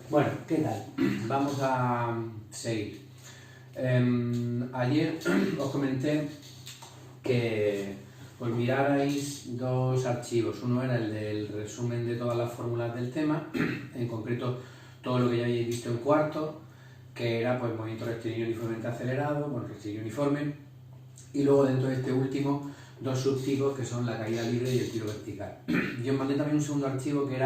Bueno, ¿qué tal? Vamos a seguir. Ayer os comenté que os mirarais dos archivos. Uno era el del resumen de todas las fórmulas del tema, en concreto todo lo que ya habéis visto en cuarto, que era pues movimiento rectilíneo uniformemente acelerado, bueno, rectilíneo uniforme, y luego dentro de este último dos subtipos que son la caída libre y el tiro vertical. Yo os mandé también un segundo archivo que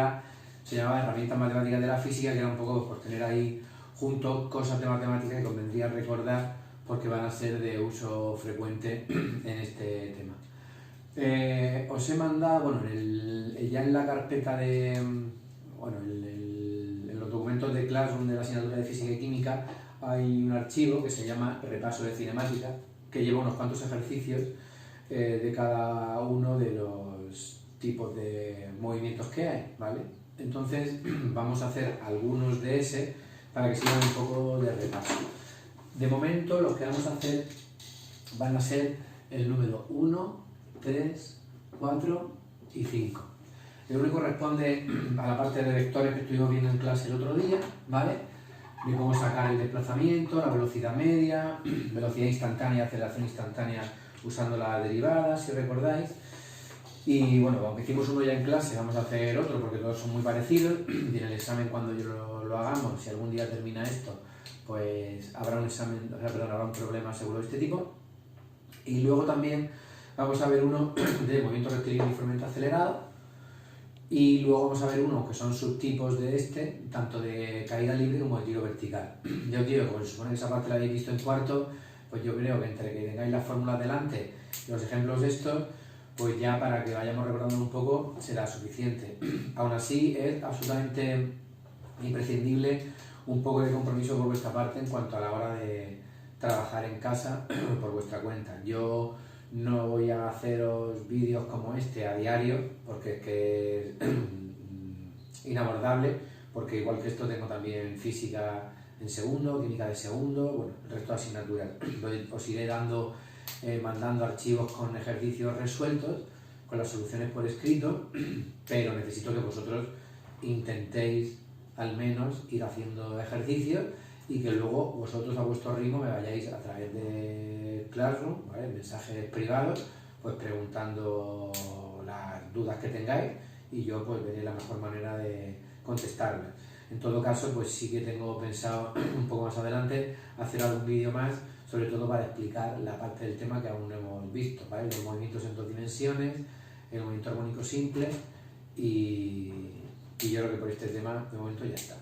se llamaba Herramientas Matemáticas de la Física, que era un poco por tener ahí junto cosas de matemáticas que convendría recordar porque van a ser de uso frecuente en este tema. Os he mandado, bueno, ya en la carpeta de, bueno, en los documentos de Classroom de la asignatura de Física y Química hay un archivo que se llama Repaso de Cinemática, que lleva unos cuantos ejercicios de cada uno de los tipos de movimientos que hay, ¿vale? Entonces vamos a hacer algunos de ese para que sirvan un poco de repaso. De momento los que vamos a hacer van a ser el número 1, 3, 4 y 5. El 1 corresponde a la parte de vectores que estuvimos viendo en clase el otro día, ¿vale? De cómo sacar el desplazamiento, la velocidad media, velocidad instantánea, aceleración instantánea usando la derivada, si recordáis. Y bueno, aunque hicimos uno ya en clase, vamos a hacer otro porque todos son muy parecidos. Y en el examen, cuando lo hagamos, si algún día termina esto, pues habrá un examen, habrá un problema seguro de este tipo. Y luego también vamos a ver uno de movimiento rectilíneo uniformemente acelerado. Y luego vamos a ver uno que son subtipos de este, tanto de caída libre como de tiro vertical. Yo os digo, como se supone que esa parte la habéis visto en cuarto, pues yo creo que entre que tengáis las fórmulas delante y los ejemplos de estos, pues ya para que vayamos recordando un poco será suficiente. Aún así es absolutamente imprescindible un poco de compromiso por vuestra parte en cuanto a la hora de trabajar en casa por vuestra cuenta. Yo no voy a haceros vídeos como este a diario porque es que es inabordable, porque igual que esto tengo también física en segundo, química de segundo, bueno, el resto de asignaturas. Os iré mandando archivos con ejercicios resueltos, con las soluciones por escrito, pero necesito que vosotros intentéis al menos ir haciendo ejercicios y que luego vosotros a vuestro ritmo me vayáis a través de Classroom, ¿vale? Mensajes privados, pues preguntando las dudas que tengáis y yo pues veré la mejor manera de contestarlas. En todo caso, pues sí que tengo pensado un poco más adelante hacer algún vídeo más, sobre todo para explicar la parte del tema que aún no hemos visto, ¿vale? Los movimientos en dos dimensiones, el movimiento armónico simple y yo creo que por este tema de momento ya está.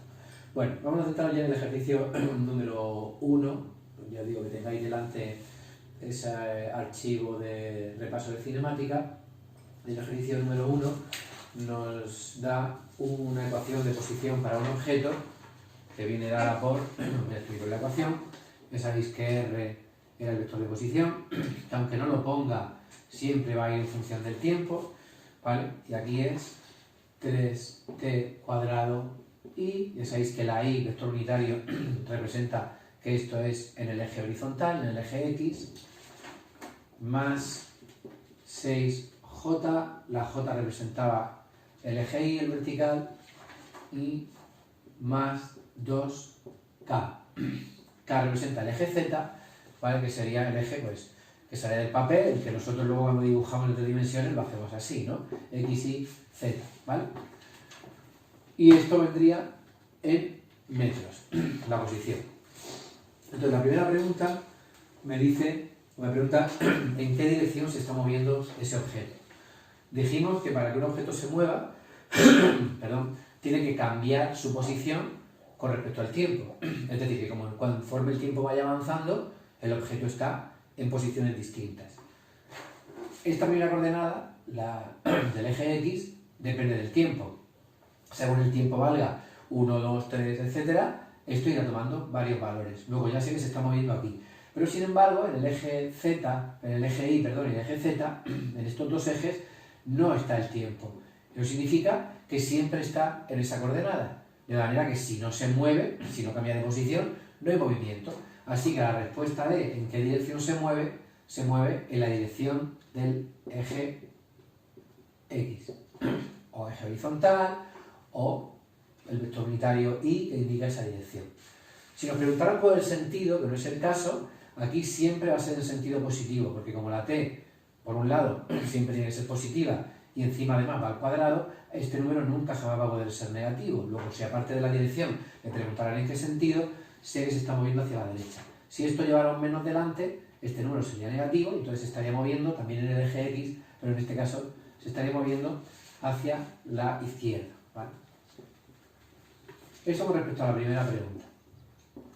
Bueno, vamos a centrarnos ya en el ejercicio número 1. Ya digo que tengáis delante ese archivo de repaso de cinemática. El ejercicio número 1 nos da una ecuación de posición para un objeto que viene dada por, voy a escribir la ecuación, ya sabéis que R era el vector de posición, que aunque no lo ponga siempre va a ir en función del tiempo, ¿vale? Y aquí es 3t cuadrado y ya sabéis que la y, vector unitario, representa que esto es en el eje horizontal, en el eje X, más 6j, la j representaba el eje Y, el vertical, y más 2k. K representa el eje Z, ¿vale? Que sería el eje, pues, que sale del papel, que nosotros luego cuando dibujamos en tres dimensiones lo hacemos así, ¿no? X, Y, Z, ¿vale? Y esto vendría en metros, la posición. Entonces la primera pregunta me pregunta en qué dirección se está moviendo ese objeto. Dijimos que para que un objeto se mueva, tiene que cambiar su posición con respecto al tiempo. Es decir, que conforme el tiempo vaya avanzando, el objeto está en posiciones distintas. Esta primera coordenada, la del eje X, depende del tiempo. Según el tiempo valga 1, 2, 3, etc., esto irá tomando varios valores. Luego ya sé que se está moviendo aquí. Pero sin embargo, en el eje Z, en el eje Y, perdón, y el eje Z, en estos dos ejes, no está el tiempo. Eso significa que siempre está en esa coordenada. De manera que si no se mueve, si no cambia de posición, no hay movimiento. Así que la respuesta de en qué dirección se mueve en la dirección del eje X. O eje horizontal, o el vector unitario y que indica esa dirección. Si nos preguntaran por el sentido, que no es el caso, aquí siempre va a ser en sentido positivo, porque como la t, por un lado, siempre tiene que ser positiva y encima además va al cuadrado, este número nunca jamás va a poder ser negativo. Luego, si aparte de la dirección me preguntaran en qué sentido, sé que se está moviendo hacia la derecha. Si esto llevara un menos delante, este número sería negativo, entonces se estaría moviendo también en el eje X, pero en este caso se estaría moviendo hacia la izquierda, ¿vale? Eso con respecto a la primera pregunta.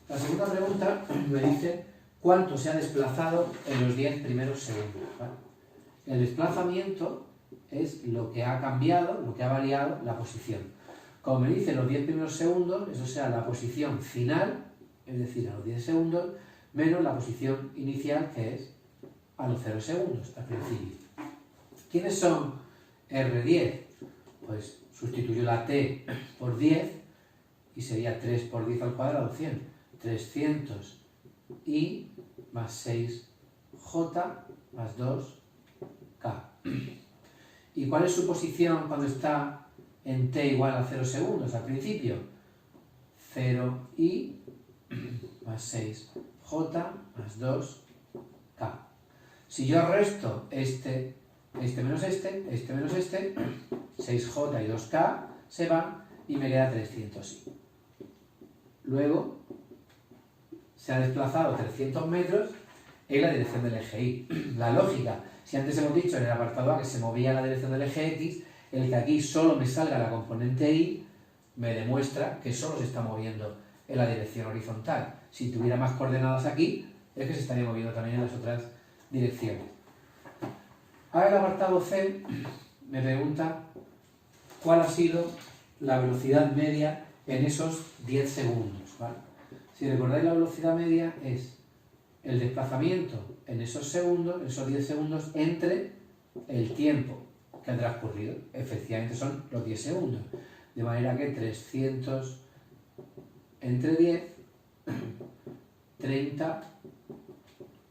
La segunda pregunta me dice cuánto se ha desplazado en los 10 primeros segundos, ¿vale? El desplazamiento es lo que ha cambiado, lo que ha variado la posición. Como me dice los 10 primeros segundos, eso será la posición final, es decir, a los 10 segundos, menos la posición inicial, que es a los 0 segundos, al principio. ¿Quiénes son R10? Pues sustituyo la t por 10 y sería 3 por 10 al cuadrado, 100. 300 i más 6j más 2k. ¿Y cuál es su posición cuando está en t igual a 0 segundos? Al principio, 0i más 6j más 2k. Si yo resto este menos este, 6j y 2k se van y me queda 300i. Luego se ha desplazado 300 metros en la dirección del eje Y. La lógica, si antes hemos dicho en el apartado A que se movía en la dirección del eje X, el que aquí solo me salga la componente Y me demuestra que solo se está moviendo en la dirección horizontal. Si tuviera más coordenadas aquí, es que se estaría moviendo también en las otras direcciones. Ahora el apartado C me pregunta cuál ha sido la velocidad media en esos 10 segundos, ¿vale? Si recordáis, la velocidad media es el desplazamiento en esos segundos, esos 10 segundos, entre el tiempo que ha transcurrido. Efectivamente son los 10 segundos. De manera que 300 entre 10, 30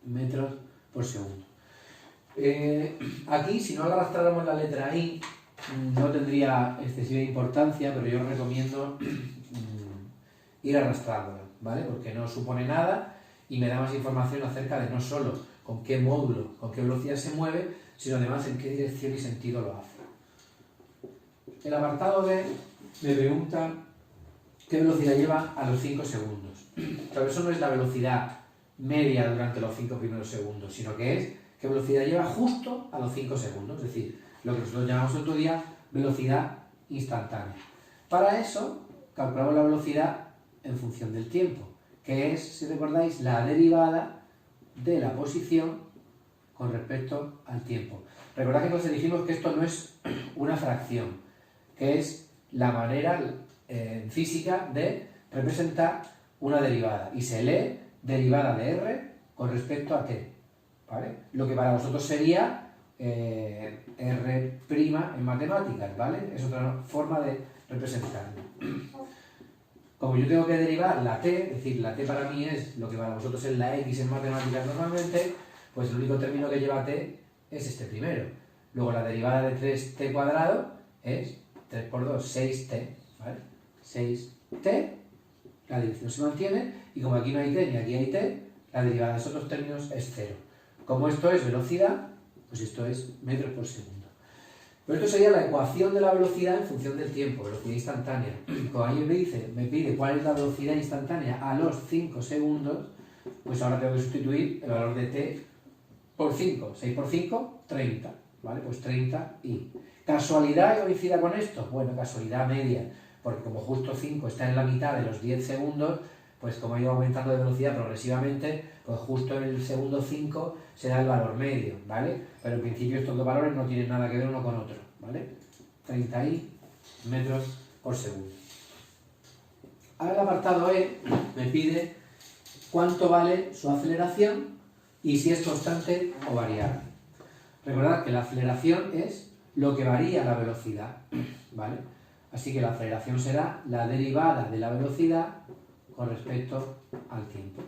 metros por segundo. Aquí, si no arrastráramos la letra I, no tendría excesiva importancia, pero yo recomiendo ir arrastrándola, ¿vale? Porque no supone nada y me da más información acerca de no solo con qué módulo, con qué velocidad se mueve, sino además en qué dirección y sentido lo hace. El apartado B me pregunta qué velocidad lleva a los 5 segundos. Pero eso no es la velocidad media durante los 5 primeros segundos, sino que es qué velocidad lleva justo a los 5 segundos, es decir, lo que nosotros llamamos otro día velocidad instantánea. Para eso calculamos la velocidad en función del tiempo, que es, si recordáis, la derivada de la posición con respecto al tiempo. Recordad que entonces dijimos que esto no es una fracción, que es la manera física de representar una derivada, y se lee derivada de r con respecto a t, ¿vale? Lo que para vosotros sería r' en matemáticas, ¿vale? Es otra forma de representarlo. Como yo tengo que derivar la t, es decir, la t para mí es lo que para vosotros es la x en matemáticas normalmente, pues el único término que lleva t es este primero. Luego la derivada de 3t cuadrado es 3 por 2, 6t, ¿vale? 6t, la dirección se mantiene, y como aquí no hay t ni aquí hay t, la derivada de esos dos términos es 0. Como esto es velocidad, pues esto es metros por segundo. Pero esto sería la ecuación de la velocidad en función del tiempo, velocidad instantánea. Como alguien me pide cuál es la velocidad instantánea a los 5 segundos, pues ahora tengo que sustituir el valor de t por 5. 6 por 5, 30. ¿Vale? Pues 30i. ¿Casualidad que coincida con esto? Bueno, casualidad media, porque como justo 5 está en la mitad de los 10 segundos, pues como ha ido aumentando de velocidad progresivamente, pues justo en el segundo 5 será el valor medio, ¿vale? Pero en principio estos dos valores no tienen nada que ver uno con otro, ¿vale? 30i metros por segundo. Ahora el apartado E me pide cuánto vale su aceleración y si es constante o variable. Recordad que la aceleración es lo que varía la velocidad, ¿vale? Así que la aceleración será la derivada de la velocidad con respecto al tiempo.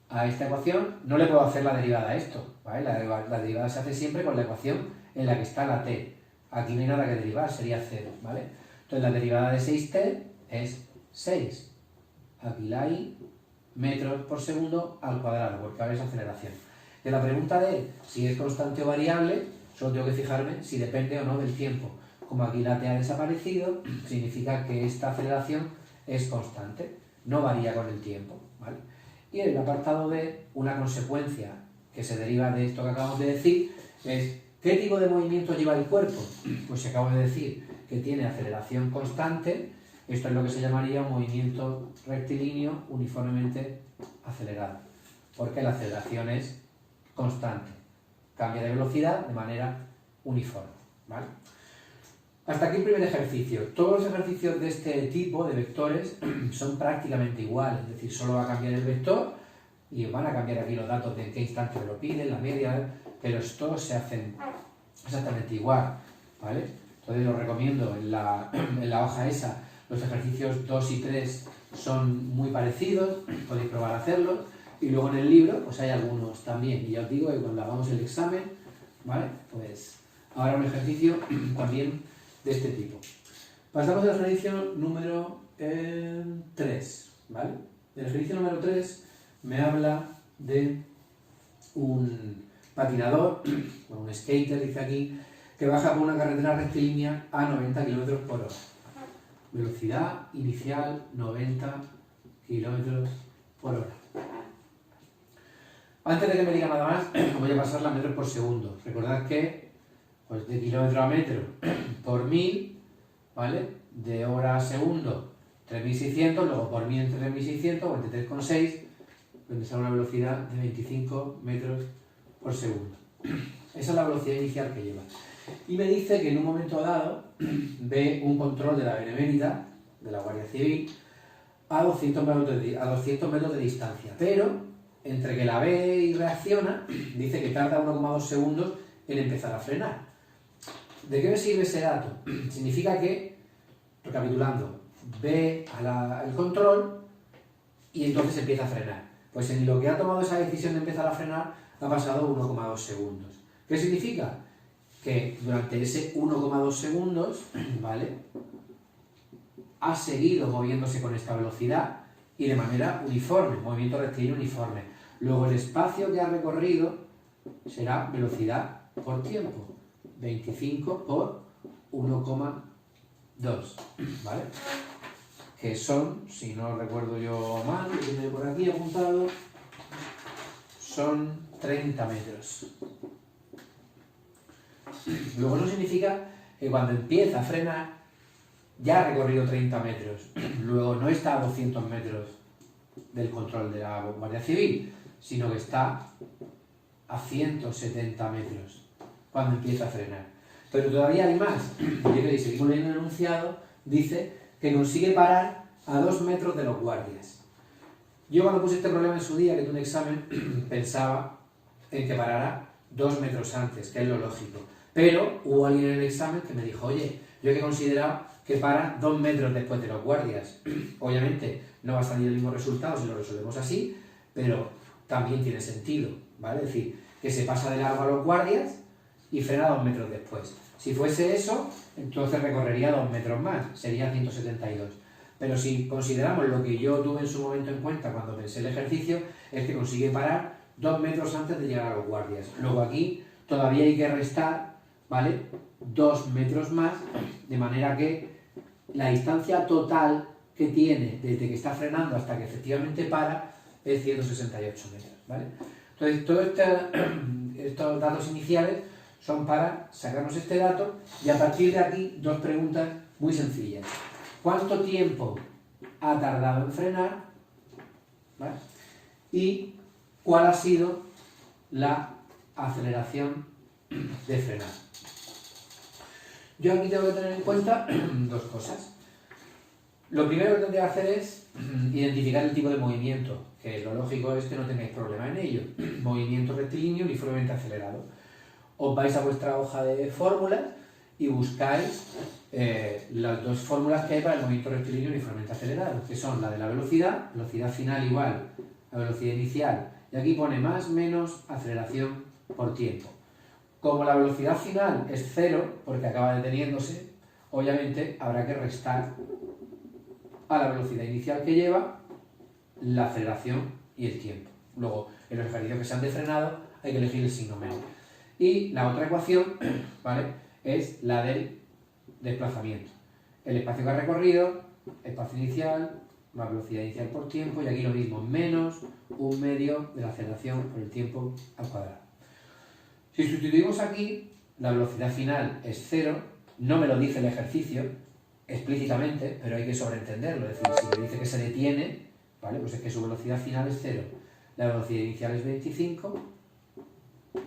A esta ecuación no le puedo hacer la derivada a esto, ¿vale? La derivada se hace siempre con la ecuación en la que está la t. Aquí no hay nada que derivar, sería 0, ¿vale? Entonces la derivada de 6t es 6. Aquí la I, metros por segundo al cuadrado, porque ahora es aceleración. De la pregunta de si es constante o variable, solo tengo que fijarme si depende o no del tiempo. Como aquí la T ha desaparecido, significa que esta aceleración es constante, no varía con el tiempo, ¿vale? Y en el apartado B, una consecuencia que se deriva de esto que acabamos de decir es ¿qué tipo de movimiento lleva el cuerpo? Pues se acaba de decir que tiene aceleración constante. Esto es lo que se llamaría un movimiento rectilíneo uniformemente acelerado, porque la aceleración es constante, cambia de velocidad de manera uniforme, ¿vale? Hasta aquí el primer ejercicio. Todos los ejercicios de este tipo de vectores son prácticamente iguales, es decir, solo va a cambiar el vector y van a cambiar aquí los datos de en qué instante me lo piden, la media, pero todos se hacen exactamente igual, ¿vale? Entonces os recomiendo en la hoja esa, los ejercicios 2 y 3 son muy parecidos, podéis probar a hacerlos, y luego en el libro pues hay algunos también, y ya os digo que cuando hagamos el examen, ¿vale? Pues ahora un ejercicio también de este tipo. Pasamos al ejercicio número 3, ¿vale? El ejercicio número 3 me habla de un patinador, bueno, un skater, dice aquí, que baja por una carretera rectilínea a 90 km por hora. Velocidad inicial 90 km por hora. Antes de que me diga nada más, voy a pasarla a metros por segundo. Recordad que pues de kilómetro a metro por 1000, ¿vale? De hora a segundo 3600, luego por 1000 entre 3600, 43,6, donde sale una velocidad de 25 metros por segundo. Esa es la velocidad inicial que lleva. Y me dice que en un momento dado ve un control de la Benemérita, de la Guardia Civil, a 200 metros de distancia, pero entre que la ve y reacciona, dice que tarda 1,2 segundos en empezar a frenar. ¿De qué me sirve ese dato? Significa que, recapitulando, ve el control y entonces empieza a frenar. Pues en lo que ha tomado esa decisión de empezar a frenar ha pasado 1,2 segundos. ¿Qué significa? Que durante ese 1,2 segundos, ¿vale?, ha seguido moviéndose con esta velocidad y de manera uniforme, movimiento rectilíneo uniforme. Luego el espacio que ha recorrido será velocidad por tiempo, 25 por 1,2, ¿vale? Que son, si no recuerdo yo mal, lo que tengo por aquí apuntado, son 30 metros. Luego eso significa que cuando empieza a frenar ya ha recorrido 30 metros. Luego no está a 200 metros del control de la Guardia Civil, sino que está a 170 metros cuando empieza a frenar. Pero todavía hay más. Y seguimos leyendo el enunciado, dice que consigue parar a 2 metros de los guardias. Yo cuando puse este problema en su día, que tuve un examen, pensaba en que parara 2 metros antes, que es lo lógico. Pero hubo alguien en el examen que me dijo, oye, yo he considerado que para 2 metros después de los guardias. Obviamente no va a salir el mismo resultado si lo resolvemos así, pero también tiene sentido, ¿vale? Es decir, que se pasa de largo a los guardias y frena 2 metros después. Si fuese eso, entonces recorrería 2 metros más, sería 172. Pero si consideramos lo que yo tuve en su momento en cuenta cuando pensé el ejercicio, es que consigue parar 2 metros antes de llegar a los guardias. Luego aquí todavía hay que restar, ¿vale?, 2 metros más, de manera que la distancia total que tiene desde que está frenando hasta que efectivamente para es 168 metros, ¿vale? Entonces, todos estos datos iniciales son para sacarnos este dato y a partir de aquí 2 preguntas muy sencillas. ¿Cuánto tiempo ha tardado en frenar? ¿Vale? Y ¿cuál ha sido la aceleración de frenar? Yo aquí tengo que tener en cuenta 2 cosas. Lo primero que tendría que hacer es identificar el tipo de movimiento, que lo lógico es que no tengáis problema en ello. Movimiento rectilíneo uniformemente acelerado. Os vais a vuestra hoja de fórmulas y buscáis las 2 fórmulas que hay para el movimiento rectilíneo uniformemente acelerado, que son la de la velocidad final igual a velocidad inicial, y aquí pone más menos aceleración por tiempo. Como la velocidad final es 0, porque acaba deteniéndose, obviamente habrá que restar a la velocidad inicial que lleva la aceleración y el tiempo. Luego, en los ejercicios que se han de frenado, hay que elegir el signo menos. Y la otra ecuación, ¿vale?, es la del desplazamiento. El espacio que ha recorrido, espacio inicial, la velocidad inicial por tiempo, y aquí lo mismo, menos un medio de la aceleración por el tiempo al cuadrado. Si sustituimos aquí, la velocidad final es 0, no me lo dice el ejercicio explícitamente, pero hay que sobreentenderlo, es decir, si me dice que se detiene, ¿vale?, pues es que su velocidad final es 0, la velocidad inicial es 25,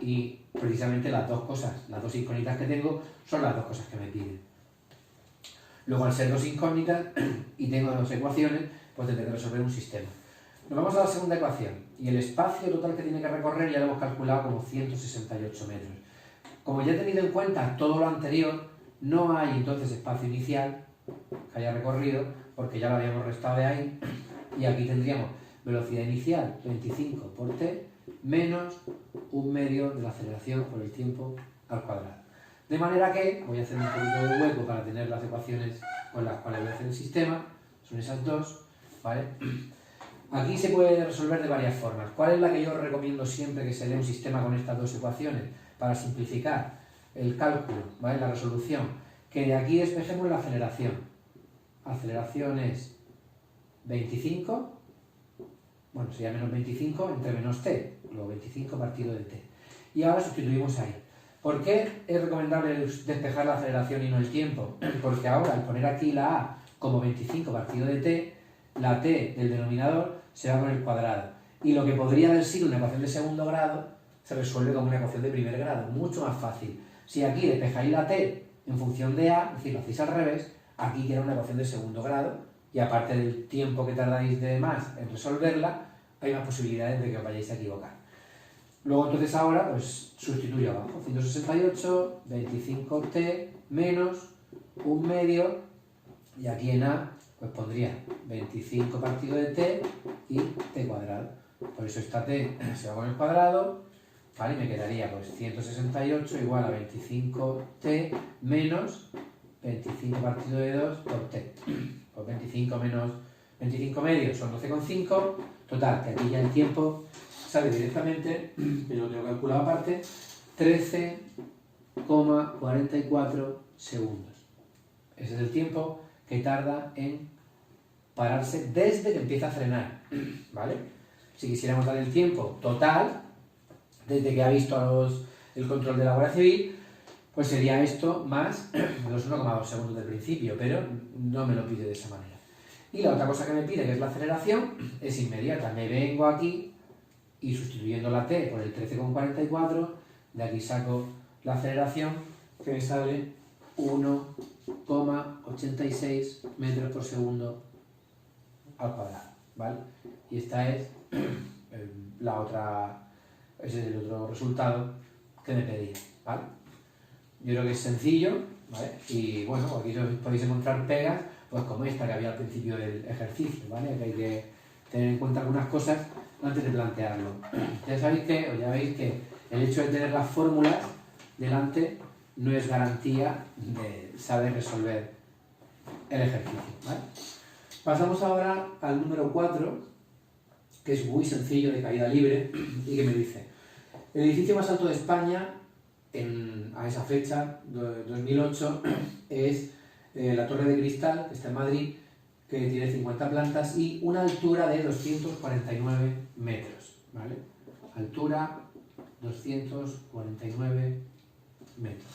y precisamente las dos cosas, las dos incógnitas que tengo, son las dos cosas que me piden. Luego, al ser dos incógnitas y tengo dos ecuaciones, pues tendré que resolver un sistema. Nos vamos a la segunda ecuación, y el espacio total que tiene que recorrer ya lo hemos calculado como 168 metros. Como ya he tenido en cuenta todo lo anterior, no hay entonces espacio inicial que haya recorrido, porque ya lo habíamos restado de ahí, y aquí tendríamos velocidad inicial 25 por t menos un medio de la aceleración por el tiempo al cuadrado. De manera que, voy a hacer un poquito de hueco para tener las ecuaciones con las cuales voy a hacer el sistema, son esas dos, ¿vale? Aquí se puede resolver de varias formas. ¿Cuál es la que yo recomiendo siempre que se dé un sistema con estas dos ecuaciones? Para simplificar el cálculo, ¿vale?, la resolución, que de aquí despejemos la aceleración. Aceleración es 25, bueno, sería menos 25 entre menos t, luego 25 partido de t. Y ahora sustituimos ahí. ¿Por qué es recomendable despejar la aceleración y no el tiempo? Porque ahora, al poner aquí la a como 25 partido de t, la t del denominador se va con el cuadrado. Y lo que podría haber sido una ecuación de segundo grado se resuelve como una ecuación de primer grado, mucho más fácil. Si aquí despejáis la t en función de a, es decir, lo hacéis al revés, aquí queda una ecuación de segundo grado, y aparte del tiempo que tardáis de más en resolverla, hay más posibilidades de que os vayáis a equivocar. Luego entonces ahora, pues sustituyo abajo, 168, 25t menos un medio, y aquí en a, pues pondría 25 partido de t y t cuadrado. Por eso esta t se va con el cuadrado, ¿vale? Y me quedaría pues 168 igual a 25t menos 25 partido de 2 por t. Pues 25 menos 25 medios son 12,5. Total, que aquí ya el tiempo sale directamente, que lo tengo calculado aparte, 13,44 segundos. Ese es el tiempo que tarda en pararse desde que empieza a frenar, ¿vale? Si quisiéramos dar el tiempo total, desde que ha visto el control de la Guardia Civil, pues sería esto más los 1,2 segundos del principio, pero no me lo pide de esa manera. Y la otra cosa que me pide, que es la aceleración, es inmediata. Me vengo aquí y sustituyendo la t por el 13,44, de aquí saco la aceleración, que me sale 1,86 metros por segundo al cuadrado, ¿vale? Y esta es la otra, ese es el otro resultado que me pedía, ¿vale? Yo creo que es sencillo, ¿vale? Y bueno, aquí podéis encontrar pegas, pues como esta que había al principio del ejercicio, ¿vale? Que hay que tener en cuenta algunas cosas antes de plantearlo. Ya sabéis que, o ya veis que el hecho de tener las fórmulas delante no es garantía de saber resolver el ejercicio, ¿vale? Pasamos ahora al número 4, que es muy sencillo, de caída libre, y que me dice: el edificio más alto de España a esa fecha, 2008, es la Torre de Cristal, que está en Madrid, que tiene 50 plantas y una altura de 249 metros, ¿vale? Altura 249 metros.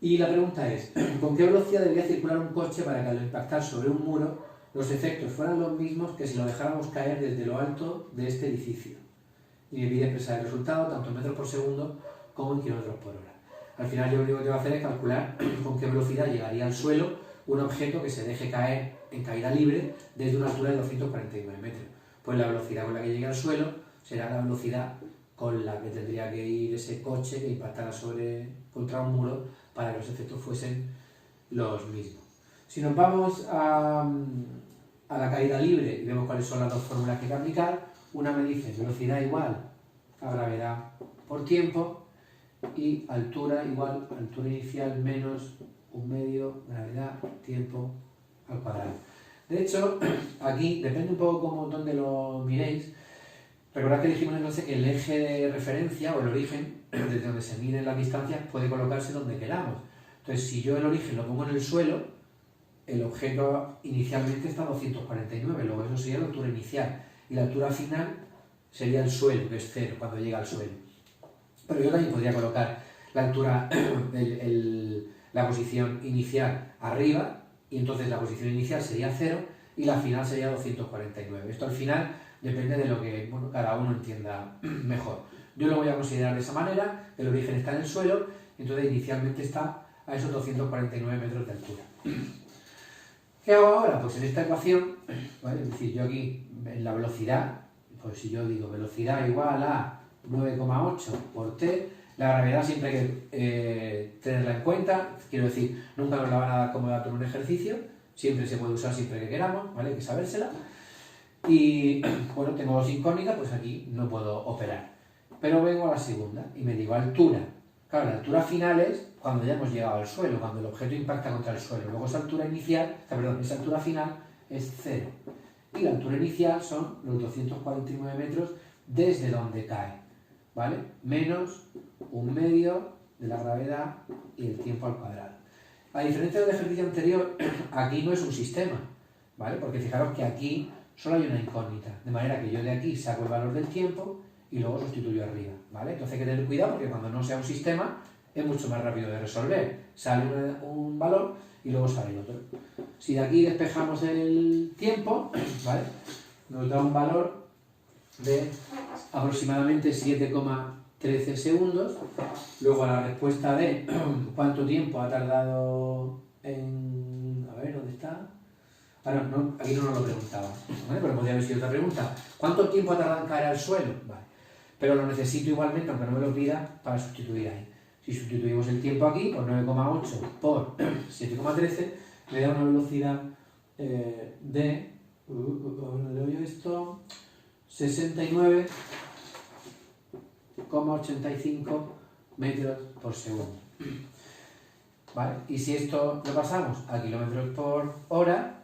Y la pregunta es, ¿con qué velocidad debería circular un coche para que al impactar sobre un muro los efectos fueran los mismos que si lo dejáramos caer desde lo alto de este edificio? Y me pide expresar el resultado tanto en metros por segundo como en kilómetros por hora. Al final yo lo único que tengo que hacer es calcular con qué velocidad llegaría al suelo un objeto que se deje caer en caída libre desde una altura de 249 metros. Pues la velocidad con la que llegue al suelo será la velocidad con la que tendría que ir ese coche que impactara contra un muro para que los efectos fuesen los mismos. Si nos vamos a la caída libre y vemos cuáles son las dos fórmulas que hay que aplicar, una me dice velocidad igual a gravedad por tiempo y altura igual a altura inicial menos un medio gravedad tiempo al cuadrado. De hecho, aquí, depende un poco donde lo miréis, recordad que dijimos entonces que el eje de referencia o el origen, desde donde se miden las distancias, puede colocarse donde queramos. Entonces, si yo el origen lo pongo en el suelo, el objeto inicialmente está a 249, luego eso sería la altura inicial. Y la altura final sería el suelo, que es 0, cuando llega al suelo. Pero yo también podría colocar la altura, la posición inicial arriba, y entonces la posición inicial sería 0 y la final sería 249. Esto al final depende de lo que cada uno entienda mejor. Yo lo voy a considerar de esa manera, el origen está en el suelo, entonces inicialmente está a esos 249 metros de altura. ¿Qué hago ahora? Pues en esta ecuación, ¿vale? Es decir, yo aquí en la velocidad, pues si yo digo velocidad igual a 9,8 por t, la gravedad siempre hay que tenerla en cuenta, quiero decir, nunca nos la van a dar como dato en un ejercicio, siempre se puede usar siempre que queramos, ¿vale? Hay que sabérsela. Y bueno, tengo dos incógnitas, pues aquí no puedo operar. Pero vengo a la segunda y me digo altura. Claro, la altura final es cuando ya hemos llegado al suelo, cuando el objeto impacta contra el suelo. Luego esa altura inicial, esa altura final es 0. Y la altura inicial son los 249 metros desde donde cae, ¿vale? Menos un medio de la gravedad y el tiempo al cuadrado. A diferencia del ejercicio anterior, aquí no es un sistema, ¿vale? Porque fijaros que aquí solo hay una incógnita, de manera que yo de aquí saco el valor del tiempo y luego sustituyo arriba, ¿vale? Entonces hay que tener cuidado porque cuando no sea un sistema es mucho más rápido de resolver. Sale un valor y luego sale el otro. Si de aquí despejamos el tiempo, ¿vale? Nos da un valor de aproximadamente 7,13 segundos. Luego a la respuesta de cuánto tiempo ha tardado en... A ver, ¿dónde está? Ah, no, aquí no nos lo preguntaba, ¿vale? Pero podría haber sido otra pregunta. ¿Cuánto tiempo ha tardado en caer al suelo? Vale. Pero lo necesito igualmente, aunque no me lo pida, para sustituir ahí. Si sustituimos el tiempo aquí por 9,8 por 7,13, me da una velocidad de... ¿le doy esto? 69,85 metros por segundo. ¿Vale? Y si esto lo pasamos a kilómetros por hora,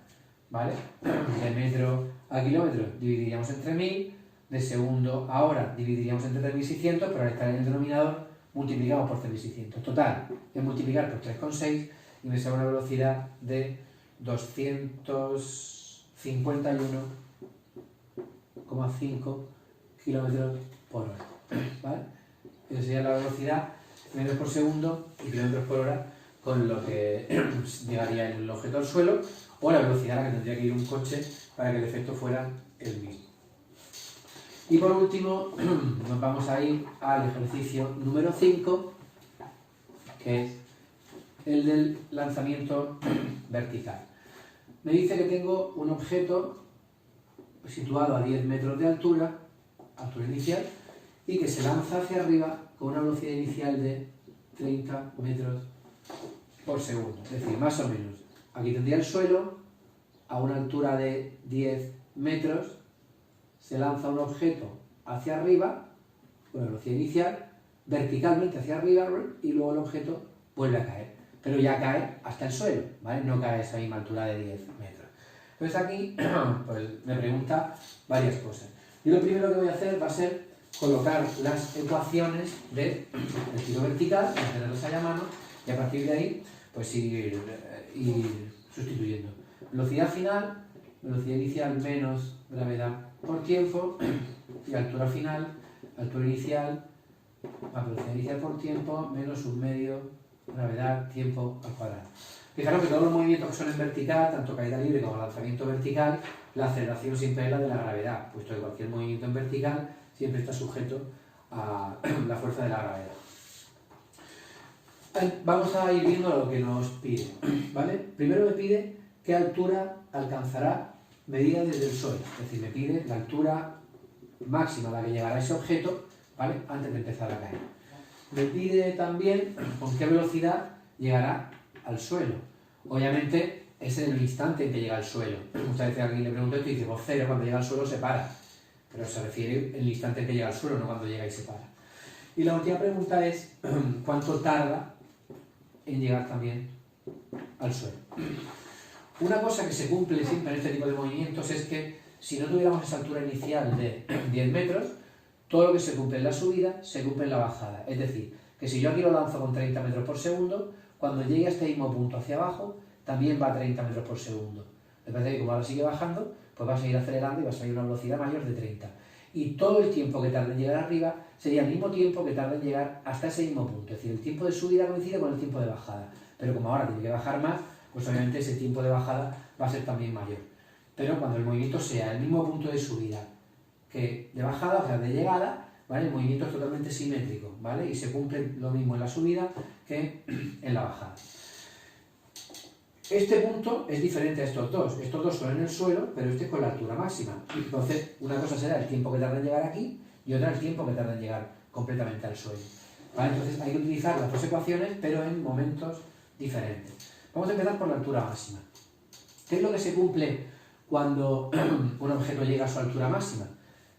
¿vale? De metro a kilómetro dividiríamos entre 1000, de segundo a hora dividiríamos entre 3600, pero al estar en el denominador multiplicamos por 3600. Total, es multiplicar por 3,6 y me sale una velocidad de 251,5 kilómetros por hora. ¿Vale? Esa sería la velocidad en metros por segundo y kilómetros por hora con lo que llegaría el objeto al suelo, o la velocidad a la que tendría que ir un coche para que el efecto fuera el mismo. Y por último, nos vamos a ir al ejercicio número 5, que es el del lanzamiento vertical. Me dice que tengo un objeto situado a 10 metros de altura inicial, y que se lanza hacia arriba con una velocidad inicial de 30 metros por segundo. Es decir, más o menos, aquí tendría el suelo, a una altura de 10 metros, se lanza un objeto hacia arriba, con la velocidad inicial, verticalmente hacia arriba, y luego el objeto vuelve a caer. Pero ya cae hasta el suelo, ¿vale? No cae a esa misma altura de 10 metros. Entonces aquí pues, me pregunta varias cosas. Y lo primero que voy a hacer va a ser colocar las ecuaciones del tiro vertical, para tenerlas ahí a mano, y a partir de ahí pues ir sustituyendo. Velocidad final, velocidad inicial menos gravedad por tiempo, y altura final, altura inicial más velocidad inicial por tiempo menos un medio gravedad tiempo al cuadrado. Fijaros que todos los movimientos que son en vertical, tanto caída libre como lanzamiento vertical, la aceleración siempre es la de la gravedad, puesto que cualquier movimiento en vertical siempre está sujeto a la fuerza de la gravedad. Vamos a ir viendo lo que nos pide, ¿vale? Primero me pide qué altura alcanzará medida desde el suelo, es decir, me pide la altura máxima a la que llegará ese objeto, ¿vale? Antes de empezar a caer. Me pide también con qué velocidad llegará al suelo. Obviamente es en el instante en que llega al suelo. Muchas veces a alguien le pregunta esto y dice, pues 0, cuando llega al suelo se para. Pero se refiere en el instante en que llega al suelo, no cuando llega y se para. Y la última pregunta es, ¿cuánto tarda en llegar también al suelo? Una cosa que se cumple siempre en este tipo de movimientos es que si no tuviéramos esa altura inicial de 10 metros, todo lo que se cumple en la subida se cumple en la bajada. Es decir, que si yo aquí lo lanzo con 30 metros por segundo, cuando llegue a este mismo punto hacia abajo, también va a 30 metros por segundo. Me parece que como ahora sigue bajando, pues va a seguir acelerando y va a salir a una velocidad mayor de 30. Y todo el tiempo que tarde en llegar arriba sería el mismo tiempo que tarda en llegar hasta ese mismo punto. Es decir, el tiempo de subida coincide con el tiempo de bajada. Pero como ahora tiene que bajar más, pues obviamente ese tiempo de bajada va a ser también mayor. Pero cuando el movimiento sea el mismo punto de subida que de bajada, o sea, de llegada, ¿vale? El movimiento es totalmente simétrico, ¿vale? Y se cumple lo mismo en la subida que en la bajada. Este punto es diferente a estos dos. Estos dos son en el suelo, pero este es con la altura máxima. Entonces, una cosa será el tiempo que tarda en llegar aquí y otra el tiempo que tarda en llegar completamente al suelo. ¿Vale? Entonces, hay que utilizar las dos ecuaciones, pero en momentos diferentes. Vamos a empezar por la altura máxima. ¿Qué es lo que se cumple cuando un objeto llega a su altura máxima?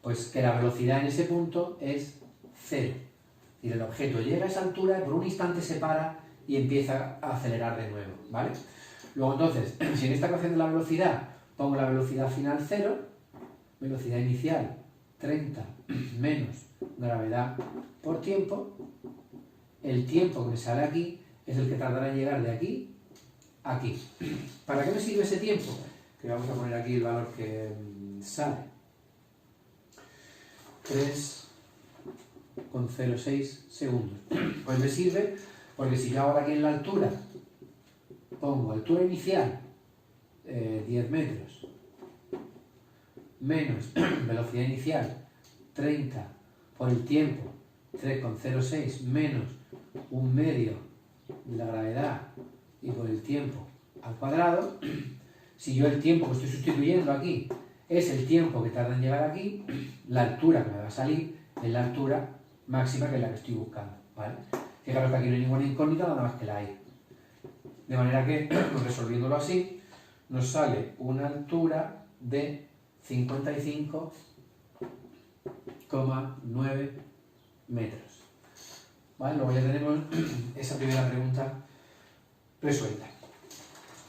Pues que la velocidad en ese punto es cero. Y el objeto llega a esa altura, por un instante se para y empieza a acelerar de nuevo, ¿vale? Luego entonces, si en esta ecuación de la velocidad pongo la velocidad final 0, velocidad inicial 30 menos gravedad por tiempo, el tiempo que me sale aquí es el que tardará en llegar de aquí a aquí. ¿Para qué me sirve ese tiempo? Que vamos a poner aquí el valor que sale. 3,06 segundos. Pues me sirve porque si yo ahora aquí en la altura pongo altura inicial 10 metros menos velocidad inicial 30 por el tiempo 3,06 menos un medio de la gravedad y por el tiempo al cuadrado, si yo el tiempo que estoy sustituyendo aquí es el tiempo que tarda en llegar aquí, la altura que me va a salir es la altura máxima que es la que estoy buscando, ¿vale? Fijaros que aquí no hay ninguna incógnita, nada más que la hay. De manera que, resolviéndolo así, nos sale una altura de 55,9 metros. ¿Vale? Luego ya tenemos esa primera pregunta resuelta.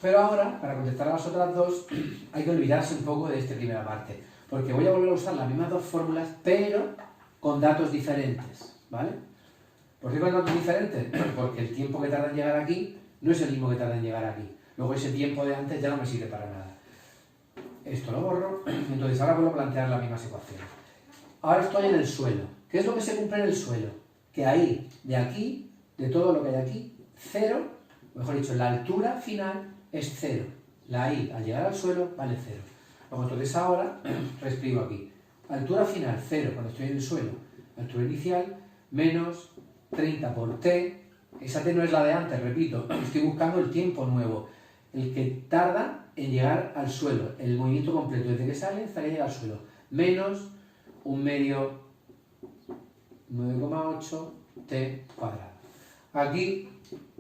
Pero ahora, para contestar a las otras dos, hay que olvidarse un poco de esta primera parte, porque voy a volver a usar las mismas dos fórmulas, pero con datos diferentes, ¿vale? ¿Por qué con datos diferentes? Porque el tiempo que tarda en llegar aquí no es el mismo que tarda en llegar aquí. Luego ese tiempo de antes ya no me sirve para nada. Esto lo borro, entonces ahora vuelvo a plantear las mismas ecuaciones. Ahora estoy en el suelo. ¿Qué es lo que se cumple en el suelo? Que ahí, de aquí, de todo lo que hay aquí, 0, mejor dicho, la altura final es 0. La I al llegar al suelo vale 0. Luego entonces ahora reescribo aquí. Altura final 0 cuando estoy en el suelo. Altura inicial menos 30 por T. Esa T no es la de antes, repito. Estoy buscando el tiempo nuevo. El que tarda en llegar al suelo. El movimiento completo desde que sale hasta que llega al suelo. Menos un medio 9,8 T cuadrado. Aquí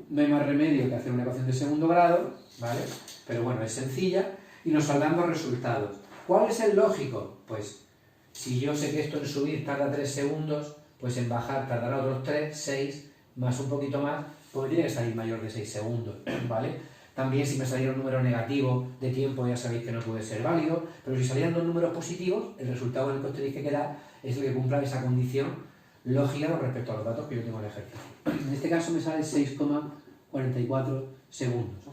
no hay más remedio que hacer una ecuación de segundo grado, ¿vale? Pero bueno, es sencilla y nos saldrán dos resultados. ¿Cuál es el lógico? Pues si yo sé que esto en subir tarda 3 segundos, pues en bajar tardará otros 3, 6, más un poquito más, pues tiene que salir mayor de 6 segundos, ¿vale? También si me saliera un número negativo de tiempo ya sabéis que no puede ser válido, pero si salieran dos números positivos, el resultado en el que os tenéis que quedar es el que cumpla esa condición lógica con respecto a los datos que yo tengo en el ejercicio. En este caso me sale 6,44 segundos.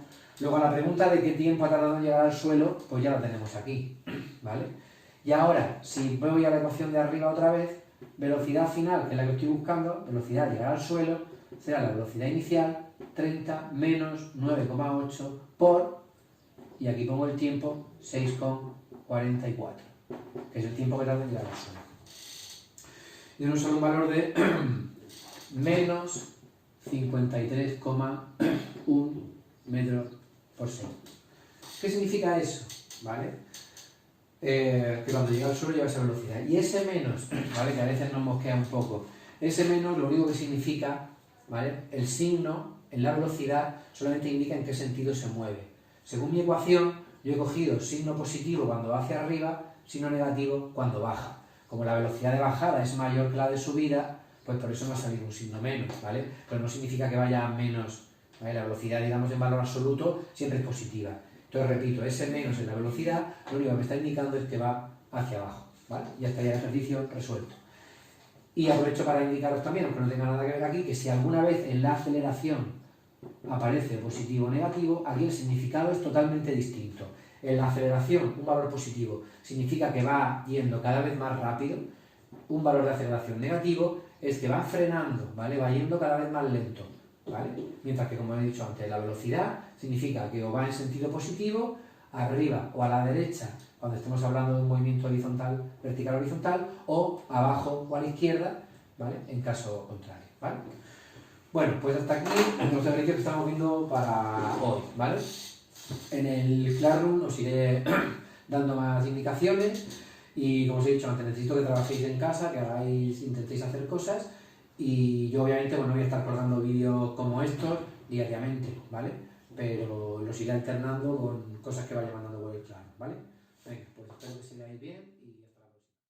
Luego a la pregunta de qué tiempo ha tardado en llegar al suelo, pues ya la tenemos aquí, ¿vale? Y ahora, si voy a la ecuación de arriba otra vez, velocidad final, que es la que estoy buscando, velocidad llegar al suelo, será la velocidad inicial, 30 menos 9,8 por, y aquí pongo el tiempo, 6,44, que es el tiempo que tarda en llegar al suelo. Y nos sale un valor de menos 53,1 metros por segundo. ¿Qué significa eso? ¿Vale? Que cuando llega al suelo lleva esa velocidad. Y ese menos, ¿vale? Que a veces nos mosquea un poco. Ese menos lo único que significa, ¿vale? El signo en la velocidad solamente indica en qué sentido se mueve. Según mi ecuación, yo he cogido signo positivo cuando va hacia arriba, signo negativo cuando baja. Como la velocidad de bajada es mayor que la de subida, pues por eso me ha salido un signo menos, ¿vale? Pero no significa que vaya a menos, ¿vale? La velocidad, digamos, en valor absoluto siempre es positiva. Entonces repito, ese menos en la velocidad, lo único que me está indicando es que va hacia abajo, ¿vale? Ya estaría el ejercicio resuelto. Y aprovecho para indicaros también, aunque no tenga nada que ver aquí, que si alguna vez en la aceleración aparece positivo o negativo, aquí el significado es totalmente distinto. En la aceleración, un valor positivo significa que va yendo cada vez más rápido, un valor de aceleración negativo es que va frenando, ¿vale? Va yendo cada vez más lento, ¿vale? Mientras que, como he dicho antes, la velocidad significa que o va en sentido positivo, arriba o a la derecha, cuando estemos hablando de un movimiento horizontal, vertical horizontal, o abajo o a la izquierda, ¿vale? En caso contrario, ¿vale? Bueno, pues hasta aquí los ejercicios que estamos viendo para hoy, ¿vale? En el Classroom os iré dando más indicaciones y, como os he dicho antes, necesito que trabajéis en casa, que hagáis, intentéis hacer cosas, y yo obviamente no voy a estar colgando vídeos como estos diariamente, ¿vale? Pero los iré alternando con cosas que vaya mandando por el Classroom, ¿vale? Venga, pues espero que sigáis bien y...